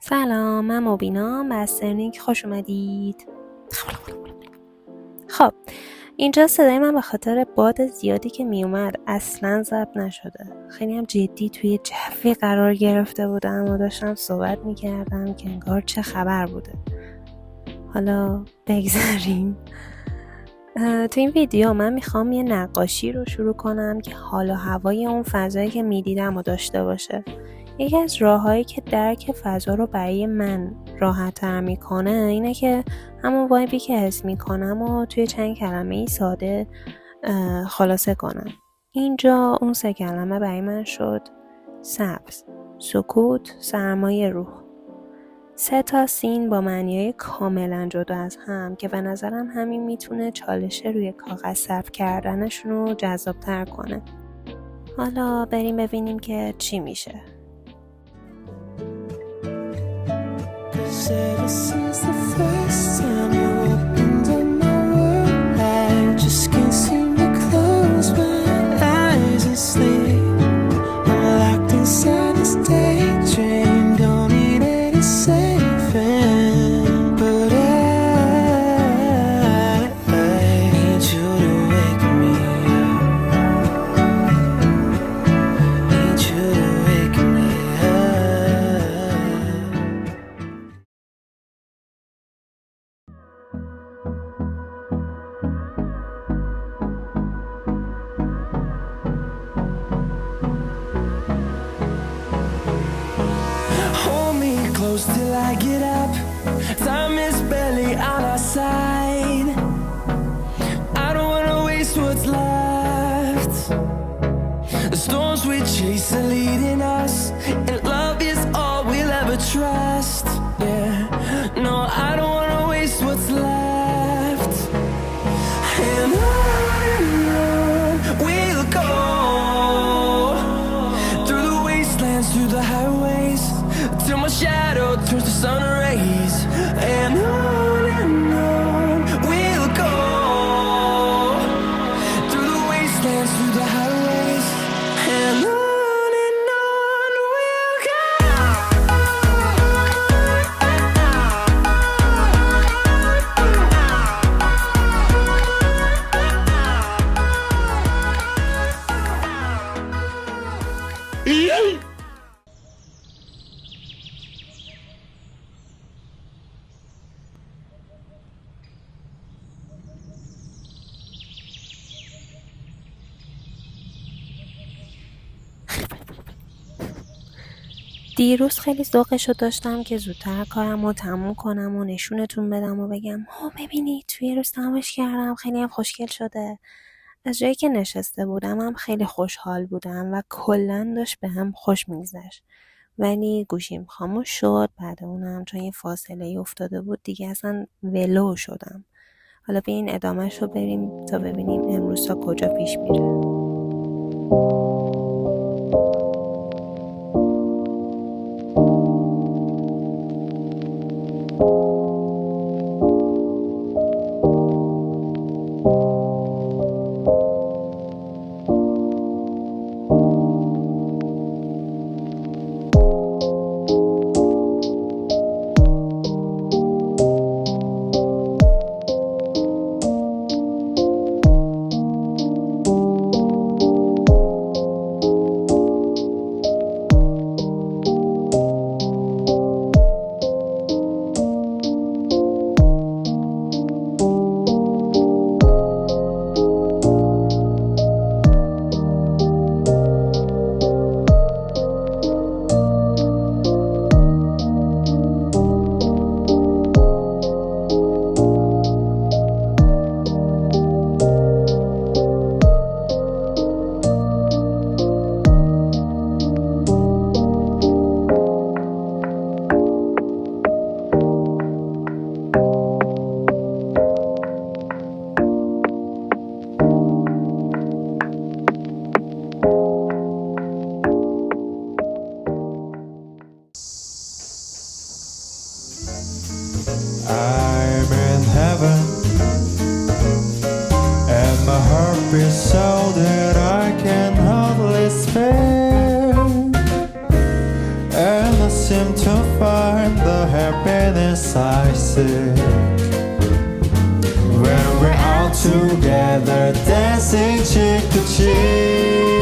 سلام، من مبینام و از سرنیک خوش اومدید. خب اینجا صدای من به خاطر باد زیادی که میومد اصلا ضبط نشده. خیلی هم جدی توی جوی قرار گرفته بودم و داشتم صحبت میکردم که انگار چه خبر بوده. حالا بگذاریم. تو این ویدیو من میخوام یه نقاشی رو شروع کنم که حال و هوای اون فضایی که میدیدم رو داشته باشه. یکی از راه‌هایی که درک فضا رو برای من راحت‌تر میکنه اینه که همون وایبی که حس میکنم و توی چند کلمه ساده خلاصه کنم. اینجا اون 3 کلمه برای من شد: سبز، سکوت، سرمایه روح. 3 تا سین با معنی‌های کاملا جدا از هم که به نظرم همین میتونه چالش روی کاغذ ثبت کردنشون رو جذاب‌تر کنه. حالا بریم ببینیم که چی میشه. Ever since the first time you opened up my world, I just can't seem to close my eyes and sleep. I'm locked inside this daydream, don't need any saving. But I need you to wake me up. Need you to wake me up. Hold me close till I get up. Time is barely on our side. I don't wanna waste what's left. The storms we chase are leading us, and love is all we'll ever trust. Yeah, no, I don't wanna waste what's left. And on we'll go, through the wastelands, through the highways, till my shadow turns to sun rays. And on we'll go, through the wastelands, through the highways. And on we'll go. دیروز خیلی ذوقشو داشتم که زودتر کارم رو تموم کنم و نشونتون بدم و بگم ببینید توی روز تمامش کردم، خیلی هم خوشگل شده. از جایی که نشسته بودم هم خیلی خوشحال بودم و کلن داشت به هم خوش میگذشت، ولی گوشیم خاموش شد. بعد اونم چون یه فاصله افتاده بود دیگه اصلا ولو شدم. حالا بیاین ادامهش رو بریم تا ببینیم امروز تا کجا پیش میره. I'm in heaven, and my heart beats so that I can hardly spare, and I seem to find indecisive. When we're all together, dancing cheek to cheek.